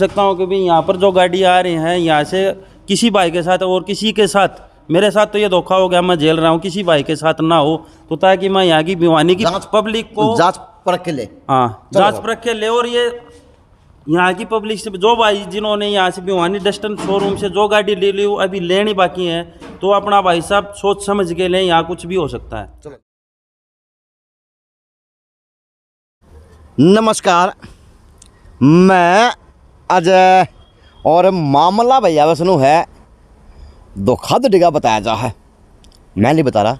सकता हूँ कि भाई यहाँ पर जो गाड़ी आ रही हैं यहाँ से किसी भाई के साथ और किसी के साथ, मेरे साथ तो ये धोखा हो गया, मैं झेल रहा हूँ, किसी भाई के साथ ना हो, तो ताकि मैं यहाँ की भिवानी की पब्लिक को जांच परख के ले, हाँ जांच परख के ले। और ये यहाँ की पब्लिक से जो भाई जिन्होंने यहाँ से भिवानी डस्टन शोरूम से जो गाड़ी ले ली अभी लेनी बाकी है, तो अपना भाई साहब सोच समझ के लें, यहाँ कुछ भी हो सकता है। चलो। नमस्कार, मैं अजय और मामला भैया वसनु है धोखाधड़ी का बताया जा है। मैं नहीं बता रहा,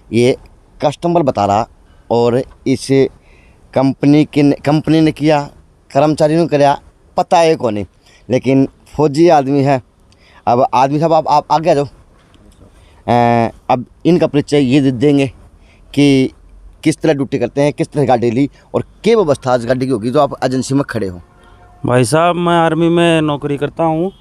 ये कस्टमर बता रहा, और इस कंपनी ने किया, कर्मचारी ने कराया, पता है को नहीं, लेकिन फौजी आदमी है। अब आदमी साहब आप आगे आ जाओ। अब इनका परिचय ये देंगे कि किस तरह ड्यूटी करते हैं, किस तरह गाड़ी ली और क्या व्यवस्था आज गाड़ी की होगी जो आप एजेंसी में खड़े हो। भाई साहब मैं आर्मी में नौकरी करता हूँ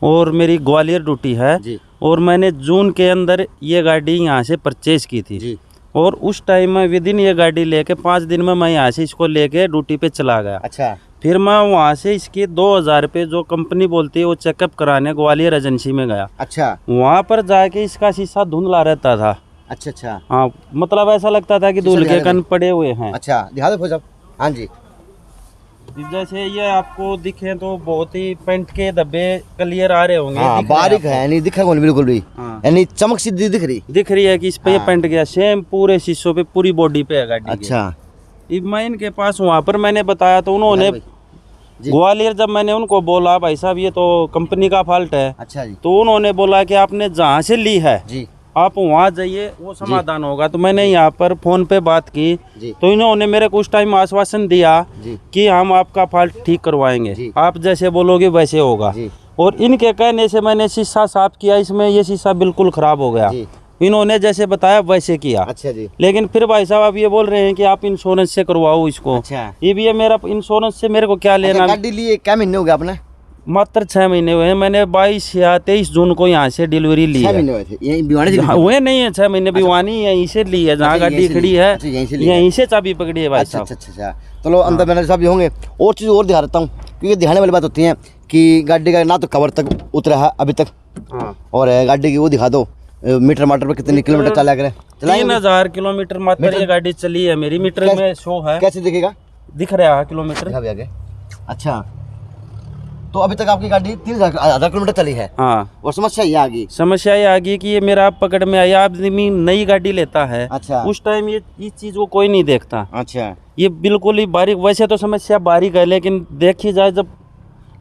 और मेरी ग्वालियर ड्यूटी है जी। और मैंने जून के अंदर ये गाड़ी यहाँ से परचेज़ की थी जी। और उस टाइम में विदिन ये गाड़ी लेके 5 दिन में मैं यहाँ से इसको लेके ड्यूटी पे चला गया। अच्छा। फिर मैं वहाँ से इसके 2000 रुपये जो कंपनी बोलती है वो चेकअप कराने ग्वालियर एजेंसी में गया। अच्छा। वहाँ पर जाके इसका शीशा धुंधला रहता था। अच्छा अच्छा। हाँ, मतलब ऐसा लगता था कि धूल के कण पड़े हुए हैं। अच्छा, दिखा दो साहब। हाँ जी। जैसे ये आपको दिखे तो बहुत ही पेंट के धब्बे क्लियर आ रहे होंगे। हाँ, बारीक है, नहीं दिखा कौन बिल्कुल भी, हाँ। यानी चमक सीधी दिख रही है कि इस पे ये पेंट गया। सेम पूरे शीशों पे, पूरी बॉडी पे है गाड़ी। अच्छा। मैं इनके पास वहाँ पर मैंने बताया तो उन्होंने ग्वालियर, जब मैंने उनको बोला भाई साहब ये तो कंपनी का फॉल्ट है, अच्छा जी, तो उन्होंने बोला कि आपने जहाँ से ली है जी आप वहाँ जाइए, वो समाधान होगा। तो मैंने यहाँ पर फोन पे बात की जी। तो इन्होंने मेरे को उस टाइम आश्वासन दिया जी कि हम आपका फॉल्ट ठीक करवाएंगे, आप जैसे बोलोगे वैसे होगा। और इनके कहने से मैंने शीशा साफ किया, इसमें ये शीशा बिल्कुल खराब हो गया। इन्होंने जैसे बताया वैसे किया। अच्छा जी। लेकिन फिर भाई साहब आप ये बोल रहे हैं कि आप इंश्योरेंस से करवाओ इसको। अच्छा। ये भी है, मेरा इंश्योरेंस से मेरे को क्या लेना। गाड़ी लिए क्या महीने हो गए आपने? मात्र 6 महीने हुए हैं। मैंने 22 या 23 जून को यहाँ से डिलीवरी ली है। 6 महीने हुए थे? यहीं भिवानी से हुए नहीं है 6 महीने, भिवानी यहीं से ली है, जहाँ गाड़ी खड़ी है यहीं से चाबी पकड़ी है भाई साहब। अच्छा। चलो अंदर मैनेजर साहब भी होंगे। और चीज़ और दिखा देता हूँ, क्योंकि दिखाने वाली बात होती है कि गाड़ी का ना तो कवर तक उतरा है अभी तक, और गाड़ी की वो दिखा दो, मीटर माटर पर कितने किलोमीटर चला करे। 3000 किलोमीटर मात्र ये गाड़ी चली है मेरी। मीटर में शो है, कैसे दिखेगा? दिख रहा है किलोमीटर। आगे। अच्छा, तो अभी तक आपकी गाड़ी 3000 किलोमीटर चली है। हाँ। और समस्या ये आ गई, कि ये मेरा पकड़ में आया, आदमी नई गाड़ी लेता है। अच्छा। उस टाइम ये इस चीज को कोई नहीं देखता। अच्छा। ये बिल्कुल ही बारीक, वैसे तो समस्या बारीक है, लेकिन देखी जाए जब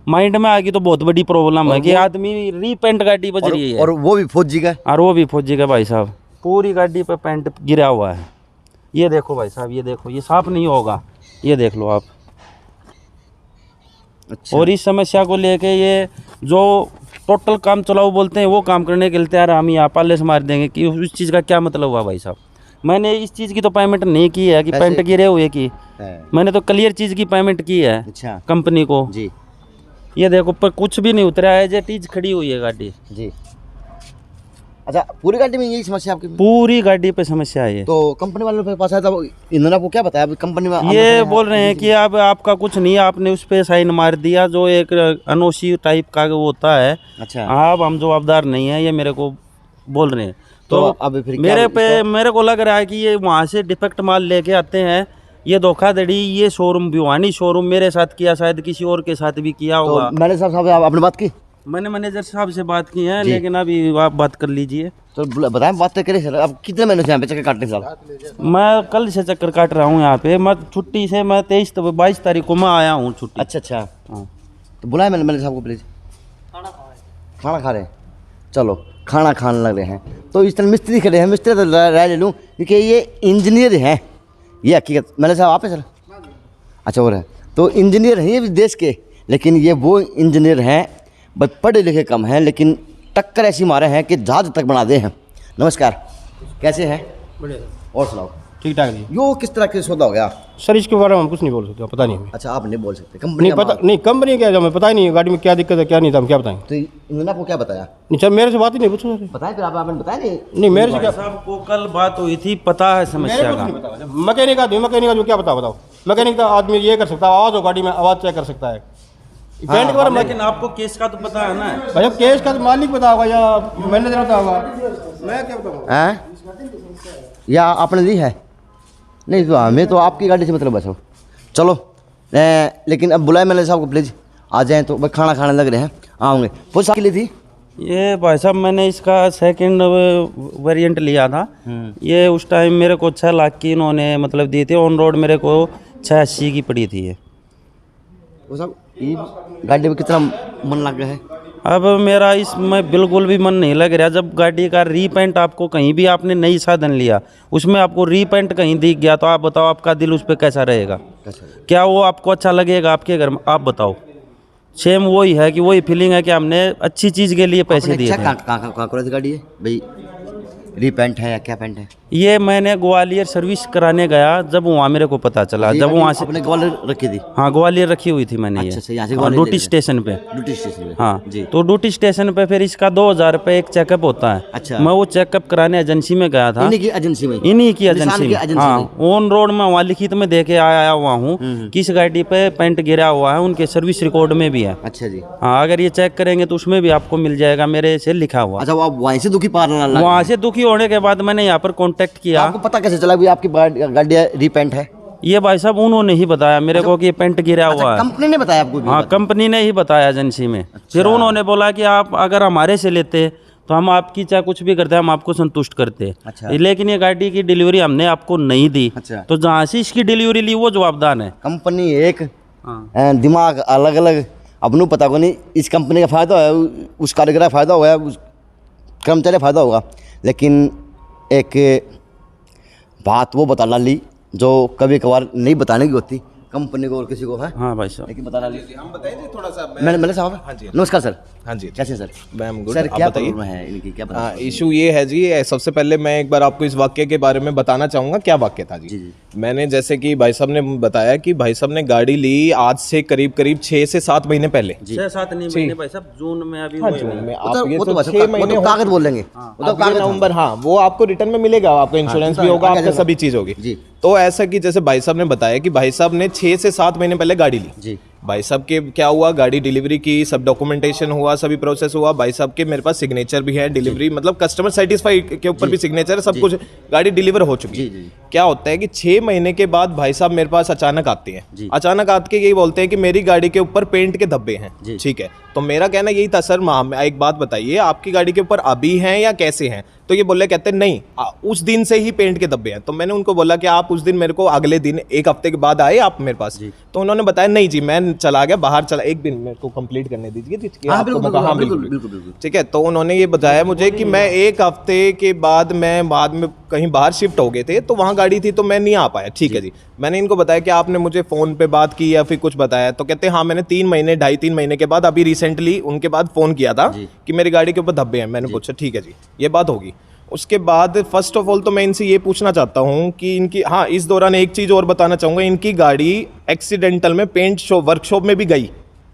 माइंड में आ गई तो बहुत बड़ी प्रॉब्लम है कि आदमी रीपेंट गाड़ी बज रही है। और वो भी फौजी का। और वो भी फौजी का भाई साहब, पूरी गाड़ी पे पेंट गिरा हुआ है। ये देखो भाई साहब, ये देखो, ये साफ नहीं होगा, ये देख लो आप। अच्छा। और इस समस्या को लेके ये जो टोटल काम चलाओ बोलते हैं वो काम करने के लिए तैयार, हम यहाँ पाले से मार देंगे कि उस चीज़ का क्या मतलब हुआ भाई साहब। मैंने इस चीज़ की तो पेमेंट नहीं की है कि पेंट गिरे हुए की, मैंने तो क्लियर चीज़ की पेमेंट की है। अच्छा। कंपनी को जी। ये देखो पर कुछ भी नहीं उतरा है, जेटीज खड़ी हुई है गाड़ी जी। अच्छा, पूरी गाड़ी में यही समस्या आपकी? पूरी गाड़ी पे समस्या है। तो कंपनी वालों के पास आया था, इन्होंने आपको क्या बताया कंपनी में? ये बोल रहे हैं कि अब आपका कुछ नहीं, आपने उस पे साइन मार दिया, जो एक अनोसी टाइप का वो होता है। अच्छा। आप हम जवाबदार नहीं है, ये मेरे को बोल रहे हैं। तो अब फिर मेरे को लग रहा है कि ये वहाँ से डिफेक्ट माल लेके आते हैं। ये धोखाधड़ी, ये शोरूम भिवानी शोरूम मेरे साथ किया, शायद किसी और के साथ भी किया होगा। मैनेजर साहब आपने बात की? मैंने मैनेजर साहब से बात की है, लेकिन अभी आप बात कर लीजिए। तो बताएं, बात करें सर। अब कितने महीने से यहाँ पे चक्कर काटने सर? मैं कल से चक्कर काट रहा हूँ यहाँ पे। मैं छुट्टी से, मैं 22 तारीख को मैं आया हूँ छुट्टी। अच्छा। हाँ, तो बुलाया मैंने मैनेजर साहब को, प्लीज़। खाना खा रहे हैं? चलो, खाना खाने लग रहे हैं। तो इस तरह मिस्त्री खड़े हैं, मिस्त्री तो राय ले लूँ क्योंकि ये इंजीनियर हैं, ये हकीकत। मैनेजर साहब आप है सर? अच्छा, और है तो इंजीनियर हैं ये भी देश के, लेकिन ये वो इंजीनियर हैं भाई, पढ़े लिखे कम हैं, लेकिन टक्कर ऐसी मारे हैं कि जहाज तक बना दे हैं। नमस्कार, कैसे हैं? बढ़िया। और सुनाओ? ठीक ठाक जी। यो किस तरह के सौदा हो गया सर? इसके बारे में हम कुछ नहीं बोल सकते, पता नहीं हमें। अच्छा, आप नहीं बोल सकते? कंपनी पता नहीं, कंपनी क्या है हमें पता ही नहीं है, गाड़ी में क्या दिक्कत है क्या नहीं था, हम क्या बताएं? तो इन्होंने आपको क्या बताया? नहीं सर, मेरे से बात ही नहीं पूछो सर। बताया फिर आपने बताया नहीं मेरे से क्या? आपको कल बात हुई थी, पता है समस्या का? मैकेनिक आदमी, मैकेनिक आदमी क्या बताओ? मैकेनिक का आदमी ये कर सकता है, आवाज़ हो गाड़ी में, आवाज़ चेक कर सकता है। पेंट के बारे में लेकिन आपको केस का तो पता है ना। भाई केस का तो मालिक पता होगा या मैंने देना होगा, मैं क्या बताऊँ। हैं या आपने दी है? नहीं तो हमें तो आपकी गाड़ी से मतलब बस हो। चलो लेकिन अब बुलाए मैंने साहब को, प्लीज़ आ जाएँ। तो भाई खाना खाने लग रहे हैं, आऊँगे। पुलिस के लिए थी ये भाई साहब मैंने इसका सेकंड वेरिएंट लिया था। ये उस टाइम मेरे को 6 लाख की इन्होंने मतलब दी थी। ऑन रोड मेरे को 680 की पड़ी थी ये। वो साहब ये गाड़ी में कितना मन लग गया है? अब मेरा इसमें बिल्कुल भी मन नहीं लग रहा। जब गाड़ी का रीपेंट आपको कहीं भी आपने नई साधन लिया, उसमें आपको रीपेंट कहीं दिख गया तो आप बताओ आपका दिल उस पर कैसा रहेगा? क्या वो आपको अच्छा लगेगा आपके घर में? आप बताओ। सेम वही है कि वही फीलिंग है कि हमने अच्छी चीज़ के लिए पैसे दिए थे। कहाँ गाड़ी है भाई? रीपेंट है या क्या पेंट है? ये मैंने ग्वालियर सर्विस कराने गया, जब वहाँ मेरे को पता चला। जब वहाँ से अपने ग्वालियर रखी थी? हाँ ग्वालियर रखी हुई थी मैंने। अच्छा, यहाँ से ये ग्वालियर ड्यूटी स्टेशन पे। ड्यूटी स्टेशन पे? हाँ जी। तो ड्यूटी स्टेशन पे फिर इसका 2000 रुपये एक चेकअप होता है। अच्छा। मैं वो चेकअप कराने एजेंसी में गया था। इन्हीं की एजेंसी में? इन्हीं की एजेंसी में। हाँ ऑन रोड में वहाँ लिखित में देके आया हुआ हूँ कि इस गाड़ी पे पेंट गिरा हुआ है, उनके सर्विस रिकॉर्ड में भी है। अच्छा जी। हाँ अगर ये चेक करेंगे तो उसमें भी आपको मिल जाएगा मेरे से लिखा हुआ। अच्छा, वो आप वहीं से दुखी पार वहाँ से दुखी होने के बाद मैंने यहाँ पर कॉन्टेक्ट किया। आपको पता कैसे चला भी आपकी गाड़ी रीपेंट है? ये भाई साहब उन्होंने ही बताया मेरे को कि ये पेंट गिरा हुआ है। कंपनी ने बताया आपको? हाँ कंपनी ने ही बताया एजेंसी में। फिर उन्होंने बोला कि आप अगर हमारे से लेते तो हम आपकी चाहे कुछ भी करते हम आपको संतुष्ट करते। अच्छा। लेकिन ये गाड़ी की डिलीवरी हमने आपको नहीं दी। अच्छा। तो जहाँ से इसकी डिलीवरी ली वो जवाबदार है। कंपनी एक, हाँ। दिमाग अलग अलग। अब नू पता को नहीं इस कंपनी का फ़ायदा है, उस कारीगर का फ़ायदा होगा, उस कर्मचारी का फ़ायदा होगा। लेकिन एक बात वो बता ली जो कभी कभार नहीं बताने की होती कंपनी को और किसी को है। हाँ भाई साहब लेकिन बता ली। हम बताएं जी थोड़ा सा। मैंने साहब। हाँ जी। नमस्कार सर। हाँ जी। कैसे सर? Ma'am good. सर आप क्या बताइए। प्रॉब्लम है इनकी, क्या पता? इशू ये है जी, सबसे पहले मैं एक बार आपको इस वाक्य के बारे में बताना चाहूँगा। क्या वाक्य था जी? जी। मैंने जैसे कि भाई साहब ने बताया कि भाई साहब ने गाड़ी ली आज से करीब 6 से 7 महीने पहले। 6-7 नहीं महीने भाई साहब, जून में अभी हाँ हुए जून नहीं। में वो आप ये तो तो बस 6 महीने कागज बोल लेंगे। वो तो कागज नवंबर। हाँ वो आपको रिटर्न में मिलेगा, आपका इंश्योरेंस भी होगा, आपका सभी चीज़ होगी जी। तो ऐसा कि जैसे भाई साहब ने बताया कि भाई साहब ने 6 से 7 महीने पहले गाड़ी ली जी। भाई साहब के क्या हुआ, गाड़ी डिलीवरी की, सब डॉक्यूमेंटेशन हुआ, सभी प्रोसेस हुआ। भाई साहब के मेरे पास सिग्नेचर भी है, डिलीवरी मतलब कस्टमर सेटिस्फाई के ऊपर भी सिग्नेचर है, सब कुछ गाड़ी डिलीवर हो चुकी है। क्या होता है कि 6 महीने के बाद भाई साहब मेरे पास अचानक आते हैं। अचानक आके यही बोलते हैं कि मेरी गाड़ी के ऊपर पेंट के धब्बे हैं। ठीक है, तो मेरा कहना यही था सर एक बात बताइए आपकी गाड़ी के ऊपर अभी हैं या कैसे हैं? तो ये बोले कहते हैं नहीं उस दिन से ही पेंट के धब्बे हैं। तो मैंने उनको बोला कि आप उस दिन मेरे को अगले दिन 1 हफ्ते के बाद आए आप मेरे पास? तो उन्होंने बताया नहीं जी मैं चला गया बाहर, चला 1 दिन मेरे को कंप्लीट करने दीजिए। बिल्कुल। ठीक है, तो उन्होंने ये बताया मुझे कि मैं 1 हफ्ते के बाद में कहीं बाहर शिफ्ट हो गए थे तो वहाँ गाड़ी थी तो मैं नहीं आ पाया। ठीक है जी, मैंने इनको बताया कि आपने मुझे फ़ोन पे बात की या फिर कुछ बताया? तो कहते हैं हाँ मैंने 2.5-3 महीने के बाद अभी रिसेंटली उनके बाद फ़ोन किया था कि मेरी गाड़ी के ऊपर धब्बे हैं। मैंने पूछा ठीक है जी ये बात होगी। उसके बाद फर्स्ट ऑफ ऑल तो मैं इनसे ये पूछना चाहता हूँ कि इनकी, हाँ इस दौरान एक चीज़ और बताना चाहूँगा, इनकी गाड़ी एक्सीडेंटल में पेंट वर्कशॉप में भी गई।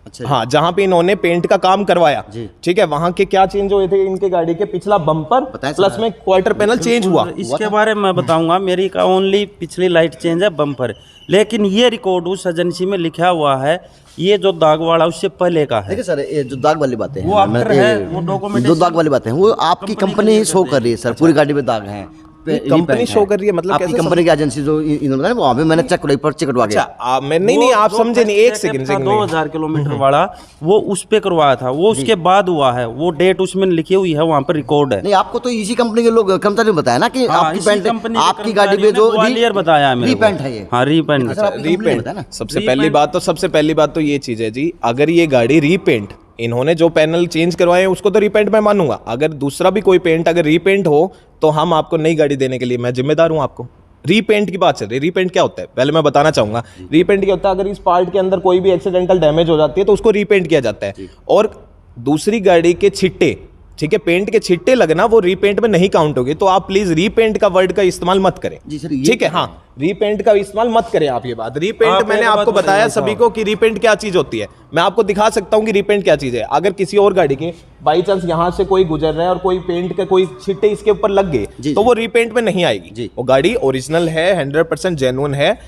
अच्छा। हाँ जहाँ पे इन्होंने पेंट का काम करवाया, ठीक है, वहाँ के क्या चेंज हुए थे इनके गाड़ी के? पिछला बम्पर प्लस में क्वार्टर पैनल चेंज हुआ। इसके बारे में मैं बताऊंगा। मेरी का ओनली पिछली लाइट चेंज है, बम्पर। लेकिन ये रिकॉर्ड उस एजेंसी में लिखा हुआ है, ये जो दाग वाला उससे पहले का है। देखिए सर ये जो दाग वाली बातें हैं वो आफ्टर है, वो डॉक्यूमेंट जो दाग वाली बातें हैं वो आपकी कंपनी ही शो कर रही है सर। पूरी गाड़ी में दाग हैं, कंपनी शो कर रही है मतलब आपकी कंपनी की एजेंसी जो इन्होंने बताया वहाँ पे मैंने चेक कटवा गया। अच्छा मैं नहीं आप समझे नहीं, 1 सेकंड 2000 किलोमीटर वाला वो उस पे करवाया था, वो उसके बाद हुआ है, वो डेट उसमें लिखी हुई है, वहाँ पर रिकॉर्ड है। नहीं आपको तो इसी कंपनी के लोग कर्मचारी ने बताया ना कि आपकी पेंट आपकी गाड़ी पे जो ग्वालियर बताया है रीपेंट है ये। हाँ रीपेंट। रीपेंट सबसे पहली बात तो ये चीज है जी, अगर ये गाड़ी रीपेंट इन्होंने जो पैनल चेंज करवाए हैं उसको तो रीपेंट मैं मानूंगा। अगर दूसरा भी कोई पेंट अगर रीपेंट हो तो हम आपको नई गाड़ी देने के लिए मैं जिम्मेदार हूं। आपको रीपेंट की बात चल रही है, रीपेंट क्या होता है पहले मैं बताना चाहूंगा। रीपेंट क्या होता है, अगर इस पार्ट के अंदर कोई भी एक्सीडेंटल डैमेज हो जाती है तो उसको रीपेंट किया जाता है। और दूसरी गाड़ी के छिट्टे, ठीक है, पेंट के छिट्टे लगना वो रीपेंट में नहीं काउंट होगी। तो आप प्लीज रीपेंट का वर्ड का इस्तेमाल मत करें, ठीक है? हाँ रीपेंट का इस्तेमाल मत करें आप। ये बात रीपेंट मैंने आपको बताया सभी को कि रीपेंट क्या चीज होती है। मैं आपको दिखा सकता हूं कि रीपेंट क्या चीज है। अगर किसी और गाड़ी के बाई चांस यहां से कोई गुजर रहा है और कोई पेंट के कोई छिट्टे इसके ऊपर लग गए तो वो रीपेंट में नहीं आएगी। वो गाड़ी ओरिजिनल है, 100% जेन्युइन है,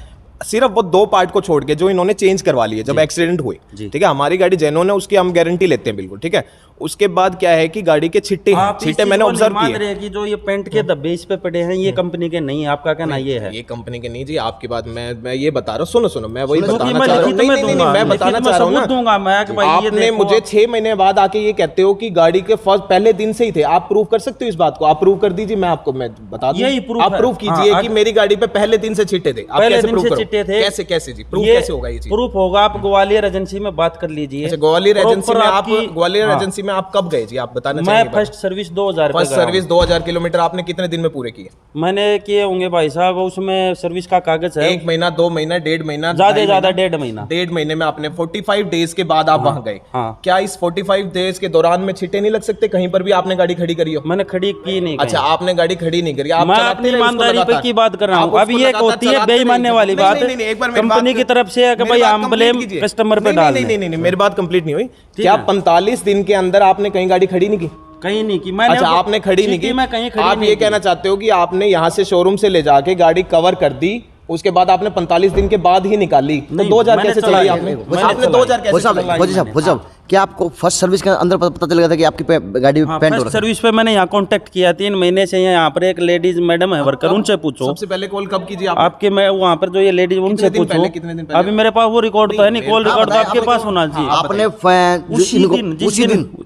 सिर्फ वो 2 पार्ट को छोड़ के जो इन्होंने चेंज करवा लिए जब एक्सीडेंट हुए, ठीक है, हमारी गाड़ी जेन्युइन है, उसकी हम गारंटी लेते हैं बिल्कुल, ठीक है। उसके बाद क्या है कि गाड़ी के छिट्टे हैं, छिट्टे मैंने ऑब्जर्व किए कि जो ये पेंट के धब्बे इस पे पड़े हैं ये कंपनी के नहीं है, आपका कहना ये है? ये कंपनी के नहीं जी, आपकी बात मैं ये बता रहा हूँ, सुनो मैं वही क्योंकि बताना मैं चाह रहा हूँ। लिखित में नहीं, दूंगा, मैं बताना लिखित में चाह रहा हूँ सबूत दूंगा मैं कि भाई ये आपने देखो, मुझे 6 महीने बाद आके ये कहते हो कि गाड़ी के फर्स्ट पहले दिन से ही थे, आप प्रूव कर सकते हो इस बात को? आप प्रूव कर दीजिए, मैं आपको मैं बता दूं। यही proof आप है। प्रूव कीजिए कि मेरी गाड़ी पे पहले दिन से छिट्टे थे। आप पहले कैसे दिन प्रूव से चिट्टे थे? कैसे जी प्रूव कैसे होगा ये चीज? प्रूफ होगा, आप ग्वालियर एजेंसी में बात कर लीजिए। अच्छा, ग्वालियर एजेंसी में आप आपकी- ग्वालियर हाँ। एजेंसी में आप कब गए जी? आप बताना मैं चाहिए। First service 2000 first service 2000 kilometre आपने कितने दिन में पूरे किए? मैंने किए होंगे भाई साहब, उसमें सर्विस का कागज है 1 महीना, 2 महीना, 1.5 महीना, ज्यादा 2.5 1.5 महीना। 1.5 महीने में आपने 45 डेज के बाद आप वहां गए। हाँ। क्या इस 45 डेज के दौरान में छिट्टे नहीं लग सकते? कहीं पर भी आपने गाड़ी खड़ी करी हो? मैंने खड़ी की नहीं अच्छा, आपने गाड़ी खड़ी नहीं करी, आप मैं चलाते अपनी रहे उसको ईमानदारी पे लगातार। की बात कर रहा आप हूँ। उसको अभी ये लगातार होती है चलाते बेईमानी रहे। वाली नहीं, बात, नहीं, नहीं, एक बार मेरी कंपनी बात- की तरफ से है कि मेरी भाई बात हम complete ब्लेम कीजिए। कस्टमर पे नहीं, डाल नहीं, दें। नहीं, मेरी बात कंप्लीट नहीं हुई। क्या है। 45 दिन के अंदर आपने कहीं गाड़ी खड़ी नहीं की? कहीं नहीं की मैंने। अच्छा, आपने खड़ी नहीं सिटी की। में कहीं खड़ी आप नहीं ये की। कहना चाहते हो कि आपने यहाँ से शोरूम से ले जाके गाड़ी कवर कर दी, उसके बाद आपने 45 दिन के बाद ही निकाली, तो नहीं, 2000 मैंने कैसे चलाई चलाई है। आपने? मैंने आपने चलाई। 2000 कैसे चलाई? फौजी साहब, क्या आपको फर्स्ट सर्विस के अंदर पता चल गया था कि आपकी गाड़ी हाँ, पेंट हो फर्स्ट रहा है? सर्विस पे मैंने यहाँ कांटेक्ट किया 3 महीने से। यहाँ पर एक लेडीज मैडम है वर्कर, उनसे पूछो। सबसे पहले कॉल कब कीजिए आप? आपके मैं वहाँ पर जो ये लेडीज उनसे दिन पूछो। पहले, कितने दिन पहले? अभी मेरे पास वो रिकॉर्ड तो है नहीं, कॉल रिकॉर्ड तो आपके पास होना चाहिए। आपने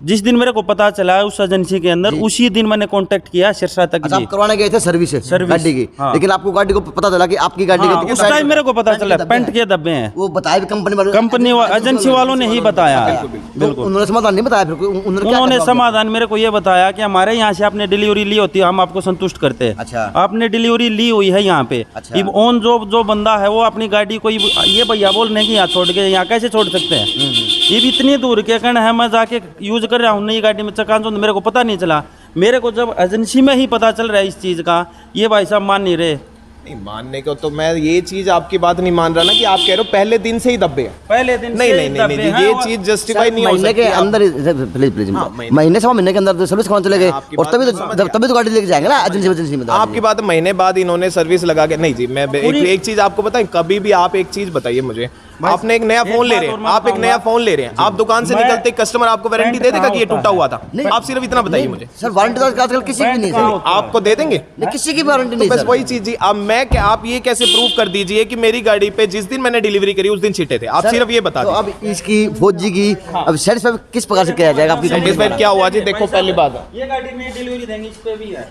जिस दिन मेरे को पता चला उस एजेंसी के अंदर, उसी दिन मैंने कांटेक्ट किया सिरसा तक अच्छा, जी। आप करवाने गए थे सर्विस गाड़ी की, हाँ। लेकिन आपको गाड़ी को पता चला कि आपकी गाड़ी हाँ, के उस टाइम मेरे को पता चला पेंट के धब्बे हैं। वो बताया भी कंपनी वालों, एजेंसी वालों ने ही बताया है। बिल्कुल। उन्होंने समाधान नहीं बताया, फिर उन्होंने क्या उन्होंने कहा? समाधान मेरे को ये बताया कि हमारे यहाँ से आपने डिलीवरी ली होती है, हम आपको संतुष्ट करते हैं। अच्छा। आपने डिलीवरी ली हुई है यहाँ पे। अच्छा। अब ऑन जो बंदा है वो अपनी गाड़ी को ये भैया बोल रहे हैं कि यहाँ छोड़ के यहाँ कैसे छोड़ सकते हैं? ये भी इतनी दूर के कण है, मैं जाके यूज कर रहा हूँ नई गाड़ी में चकाचौंध, मेरे को पता नहीं चला। मेरे को जब एजेंसी में ही पता चल रहा है इस चीज़ का, ये भाई साहब मान नहीं रहे। नहीं मानने को तो मैं ये चीज आपकी बात नहीं मान रहा ना कि आप कह रहे हो पहले दिन से ही दब्बे हैं। पहले दिन नहीं से नहीं ही नहीं, दबे नहीं हैं ये और- चीज जस्टिफाई नहीं हो महीने सकती। के आप- अंदर प्लीज हाँ, महीने से महीने के अंदर सर्विस करवाने चले गए, आपकी और बात तभी मैं समझ गया। तभी तो गाड़ी लेके जाएंगे ना एजेंसी में। आपकी बात महीने बाद इन्होंने सर्विस लगा के नहीं जी, मैं एक चीज आपको बताएं, कभी भी आप एक चीज बताइए मुझे, आपने एक नया फोन ले रहे हैं, आप एक नया फोन ले रहे हैं, आप दुकान से निकलते कस्टमर आपको वारंटी दे देगा कि ये टूटा हुआ था? आप सिर्फ इतना बताइए मुझे। सर वारंटी तो आजकल किसी की नहीं है, आपको दे देंगे? नहीं, किसी की वारंटी नहीं बस सर। वही चीज जी। अब मैं क्या, आप ये कैसे प्रूव कर दीजिए कि मेरी गाड़ी पे जिस दिन मैंने डिलीवरी करी उस दिन छिट्टे थे? आप सर, सिर्फ ये बता तो दीजिए। अब इसकी फौजी की अब सेटिस्फाई किस प्रकार से किया जाएगा आपकी कंपनी सेटिस्फाइड क्या हुआ जी? देखो पहली बात है ये गाड़ी में डिलीवरी देंगे, इस पे भी है,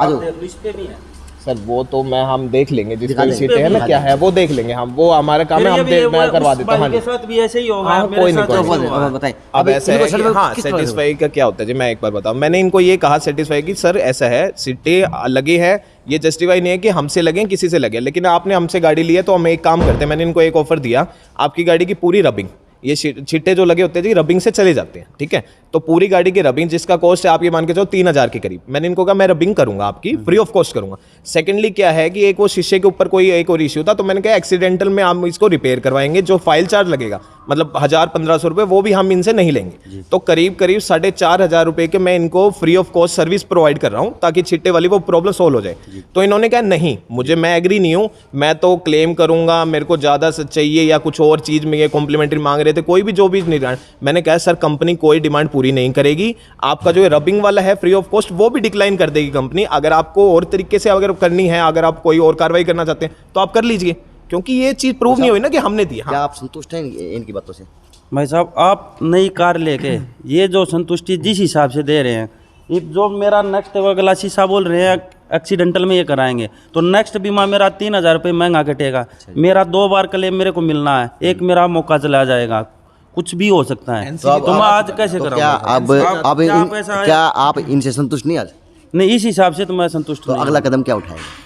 आ जाओ। आप देख लो, इस पे भी है। सर, वो तो हम देख लेंगे, जिस दिखा कोई देंगे। सीटें है ना क्या है वो देख लेंगे हम, वो हमारा काम है, हम मैं करवा देता हूँ। हाँ के जी। साथ भी ऐसे ही होगा, हाँ, मेरे कोई नहीं, साथ कोई ऐसे नहीं। हुआ। बताएं अब ऐसा है कि हाँ, किस तरह से सेटिस्फाई का क्या होता है जी, मैं एक बार बताऊं। मैंने इनको ये कहा सेटिस्फाई की सर ऐसा है, सीटें लगे हैं, ये जस्टिफाई नहीं है कि हमसे लगे किसी से लगे, लेकिन आपने हमसे गाड़ी ली है तो हम एक काम करते हैं, मैंने इनको एक ऑफर दिया, आपकी गाड़ी की पूरी रबिंग, ये छिट्टे जो लगे होते हैं जी रबिंग से चले जाते हैं, ठीक है, तो पूरी गाड़ी की रबिंग जिसका कॉस्ट है आप ये मान के चलो 3000 के करीब, मैंने इनको कहा मैं रबिंग करूंगा आपकी फ्री ऑफ कॉस्ट करूंगा। सेकेंडली क्या है कि एक वो शीशे के ऊपर कोई एक और इश्यू था, तो मैंने कहा एक्सीडेंटल में हम इसको रिपेयर करवाएंगे, जो फाइल चार्ज लगेगा मतलब 1000-1500 रुपये वो भी हम इनसे नहीं लेंगे, तो करीब 4500 रुपये के मैं इनको free of cost service provide कर रहा हूँ ताकि छिट्टे वाली वो प्रॉब्लम सोल्व हो जाए। तो इन्होंने कहा नहीं, मैं एग्री नहीं हूँ, मैं तो क्लेम करूंगा, मेरे को ज़्यादा चाहिए या कुछ और चीज़ में ये कॉम्प्लीमेंट्री मांग रहे थे, कोई भी जो भी नहीं। मैंने कहा सर कंपनी कोई डिमांड पूरी नहीं करेगी, आपका जो रबिंग वाला है फ्री ऑफ कॉस्ट वो भी डिक्लाइन कर देगी कंपनी। अगर आपको और तरीके से अगर करनी है, अगर आप कोई और कार्रवाई करना चाहते हैं तो आप कर लीजिए, क्योंकि ये चीज़ प्रूव नहीं हुई ना कि हमने दी। क्या आप संतुष्ट हैं इनकी बातों से? भाई साहब, आप नई कार लेके ये जो संतुष्टि जिस हिसाब से दे रहे हैं, ये जो मेरा नेक्स्ट अगला शीशा बोल रहे हैं एक्सीडेंटल में ये कराएंगे, तो नेक्स्ट बीमा मेरा 3000 रुपये महंगा कटेगा। मेरा 2 बार क्लेम मेरे को मिलना है, एक मेरा मौका चला जाएगा, कुछ भी हो सकता है। तो मैं आज कैसे तो कराऊंगा? क्या आप इनसे संतुष्ट नहीं आज? नहीं, इस हिसाब से तो मैं संतुष्ट तो नहीं। अगला कदम क्या उठाएगा?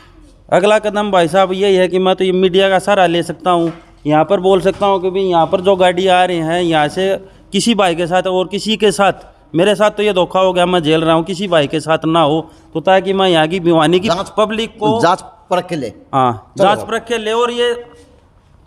अगला कदम भाई साहब यही है कि मैं तो ये मीडिया का सहारा ले सकता हूँ, यहाँ पर बोल सकता हूँ कि भाई यहाँ पर जो गाड़ी आ रही हैं यहाँ से किसी भाई के साथ और किसी के साथ, मेरे साथ तो ये धोखा हो गया, मैं झेल रहा हूँ, किसी भाई के साथ ना हो, तो ताकि मैं यहाँ की भिवानी की पब्लिक को जांच परख के ले। हाँ जांच परख के ले, और ये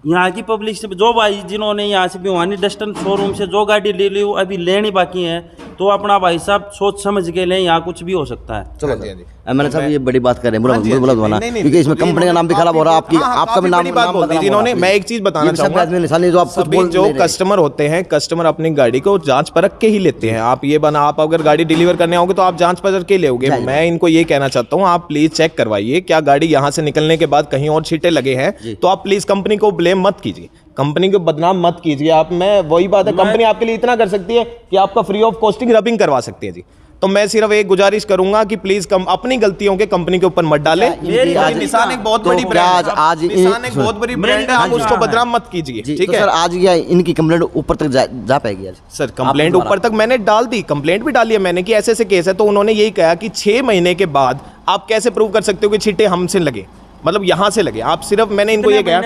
यहाँ की पब्लिक से जो भाई जिन्होंने यहाँ से भिवानी डस्टन शोरूम से जो गाड़ी ले ली अभी लेनी बाकी है, तो अपना भाई साहब सोच समझ के लें, यहाँ कुछ भी हो सकता है। चलो हाँ जी, हाँ जी। मैंने साहब ये बड़ी बात कर रहे हैं, बोला दो ना, क्योंकि इसमें कंपनी का नाम भी खराब हो रहा है, आपकी आपका भी नाम बात बोल दी जिन्होंने। मैं एक चीज बताना चाहूंगा, निशानी जो आप कुछ बोल जो कस्टमर होते हैं, कस्टमर अपनी गाड़ी को जांच परख के ही लेते हैं। आप ये बना, आप अगर गाड़ी डिलीवर करने आओगे तो आप जांच परख के लोगे। मैं इनको ये कहना चाहता हूँ, आप प्लीज चेक करवाइए क्या गाड़ी यहाँ से निकलने के बाद कहीं और छींटे लगे हैं, तो आप प्लीज कंपनी को ब्लेम मत कीजिए, कंपनी को बदनाम मत कीजिए आप। मैं वही बात है, कंपनी आपके लिए इतना कर सकती है कि आपका फ्री ऑफ कॉस्टिंग रबिंग करवा सकती है जी। तो मैं सिर्फ एक गुजारिश करूंगा कि प्लीज अपनी गलतियों के कंपनी के ऊपर मत डालें। निशान एक बहुत बड़ी ब्रांड है, आज निशान एक बहुत बड़ी ब्रांड है, आप उसको बदनाम मत कीजिए, ठीक है सर। आज या इनकी कंप्लेंट ऊपर तक जा पाएगी आज? सर कंप्लेंट ऊपर तक मैंने डाल दी, कंप्लेंट भी डाली है मैंने कि ऐसे ऐसे केस है। तो उन्होंने यही कहा कि 6 महीने के बाद आप कैसे प्रूव कर सकते हो कि छींटे हमसे लगे, मतलब यहाँ से लगे। आप सिर्फ, मैंने इनको ये कहा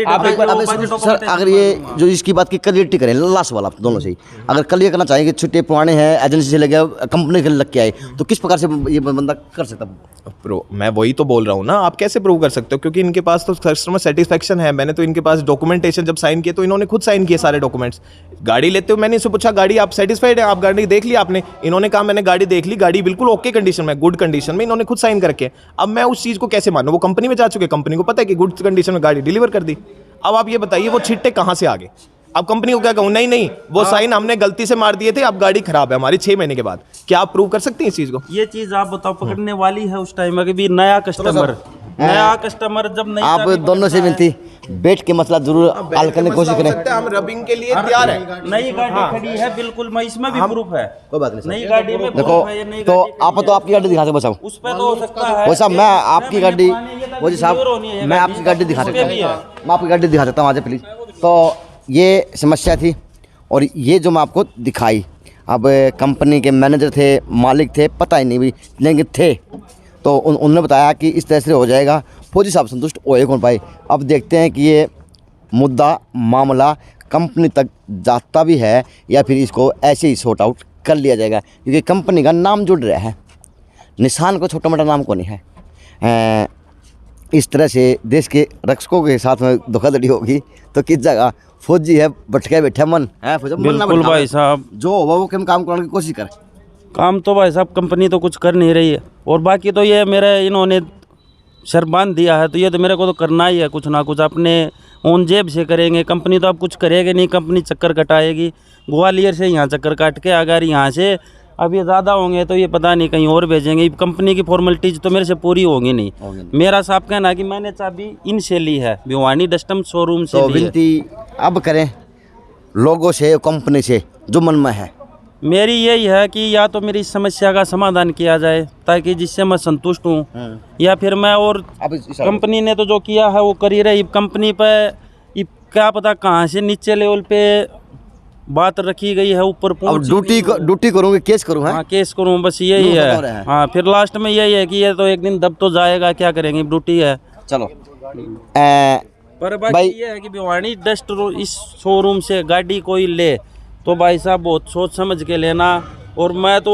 आप एक बार सर, अगर ये जो इसकी बात की क्लियरिटी करें लास्ट वाला दोनों से ही, अगर कल ये करना चाहिए कि छुट्टे पुराने हैं, एजेंसी से लगे, कंपनी के लग के आए, तो किस प्रकार से ये बंदा कर सकता? प्रो मैं वही तो बोल रहा हूँ ना, आप कैसे प्रूव कर सकते हो, क्योंकि इनके पास तो कस्टमर सेटिस्फेक्शन है। मैंने तो इनके पास डॉक्यूमेंटेशन जब साइन किए तो इन्होंने खुद साइन किए सारे डॉक्यूमेंट्स। गाड़ी लेते हुए मैंने इनसे पूछा गाड़ी आप सेटिस्फाइड है, आप गाड़ी देख ली आपने? इन्होंने कहा मैंने गाड़ी देख ली, गाड़ी बिल्कुल ओके कंडीशन में, गुड कंडीशन में, इन्होंने खुद साइन करके। अब मैं उस चीज़ को कैसे मानूं? वो कंपनी में जा चुके, कंपनी को पता है कि गुड कंडीशन में गाड़ी डिलीवर कर दी। अब आप ये बताइए वो छिट्टे कहाँ से आ गए? अब कंपनी को क्या कहूँ, नहीं वो साइन हमने गलती से मार दिए थे, अब गाड़ी खराब है हमारी 6 महीने के बाद। क्या आप प्रूव कर सकते हैं इस चीज को? ये चीज आप बताओ पकड़ने वाली है उस टाइम में कि नया कस्टमर जब नहीं, आप दोनों से विनती, बैठ के मसला जरूर हल करने की कोशिश करें। हम रबिंग के लिए तैयार हैं। नई गाड़ी खड़ी है, बिल्कुल मैं इसमें भी प्रूफ है, कोई बात नहीं। नई गाड़ी में देखो तो आप तो आपकी गाड़ी दिखा सकते साहब, उस पे तो हो सकता है वो साहब मैं आपकी गाड़ी, वो जी साहब मैं आपकी गाड़ी दिखा सकता हूँ, मैं आपकी गाड़ी दिखा सकता हूँ आज प्लीज। तो ये समस्या थी और ये जो मैं आपको दिखाई, अब कंपनी के मैनेजर थे, मालिक थे, पता ही नहीं भी, लेकिन थे तो उन्होंने बताया कि इस तरह से हो जाएगा। फौजी साहब संतुष्ट होए कौन पाए? अब देखते हैं कि ये मुद्दा मामला कंपनी तक जाता भी है या फिर इसको ऐसे ही सॉर्ट आउट कर लिया जाएगा, क्योंकि कंपनी का नाम जुड़ रहा है, निशान को छोटा मोटा नाम को नहीं है। इस तरह से देश के रक्षकों के साथ में धोखाधड़ी होगी तो किस जगह फौजी है भटके बैठे मन है। बिल्कुल भाई साहब, जो होगा वो काम करने की कोशिश करें। काम तो भाई साहब कंपनी तो कुछ कर नहीं रही है, और बाकी तो ये मेरे इन्होंने सर बांध दिया है, तो ये तो मेरे को तो करना ही है, कुछ ना कुछ अपने ओन जेब से करेंगे। कंपनी तो अब कुछ करेगी नहीं, कंपनी चक्कर कटाएगी ग्वालियर से यहाँ चक्कर काट के। अगर यहाँ से अब ये ज़्यादा होंगे तो ये पता नहीं कहीं और भेजेंगे। कंपनी की फॉर्मेलिटीज तो मेरे से पूरी होंगी नहीं। मेरा साहब कहना है कि मैंने चाबी इनसे ली है, भिवानी डस्टम शोरूम से। तो विनती अब करें लोगों से, कंपनी से, जो मन में है मेरी यही है कि या तो मेरी समस्या का समाधान किया जाए ताकि जिससे मैं संतुष्ट हूँ, या फिर मैं, और कंपनी ने तो जो किया है वो कर ही रही। कंपनी पे क्या पता कहाँ से नीचे लेवल पे बात रखी गई है, ऊपर अब ड्यूटी करूँगी, केस करूँ? हाँ केस करूँ, बस यही है। हाँ फिर लास्ट में यही है कि ये तो एक दिन दब तो जाएगा, क्या करेंगे, ड्यूटी है। चलो पर बाकी ये है कि भिवानी डस्ट इस शोरूम से गाड़ी कोई ले तो भाई साहब बहुत सोच समझ के लेना। और मैं तो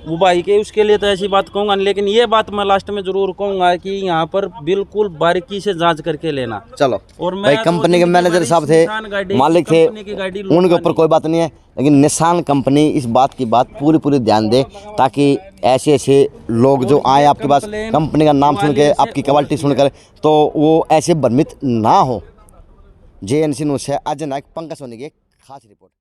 वो भाई के उसके लिए तो ऐसी बात कहूँगा, लेकिन ये बात मैं लास्ट में जरूर कहूँगा कि यहाँ पर बिल्कुल बारीकी से जांच करके लेना। चलो और भाई कंपनी के मैनेजर साहब थे, मालिक थे, उनके ऊपर कोई बात नहीं है, लेकिन निशान कंपनी इस बात की बात पूरी ध्यान दे, ताकि ऐसे ऐसे लोग जो आए आपके पास कंपनी का नाम सुन के, आपकी क्वालिटी सुनकर, तो वो ऐसे भ्रमित ना हो। JNC न्यूज़ से अजय नायक, पंकज सोनी की खास रिपोर्ट।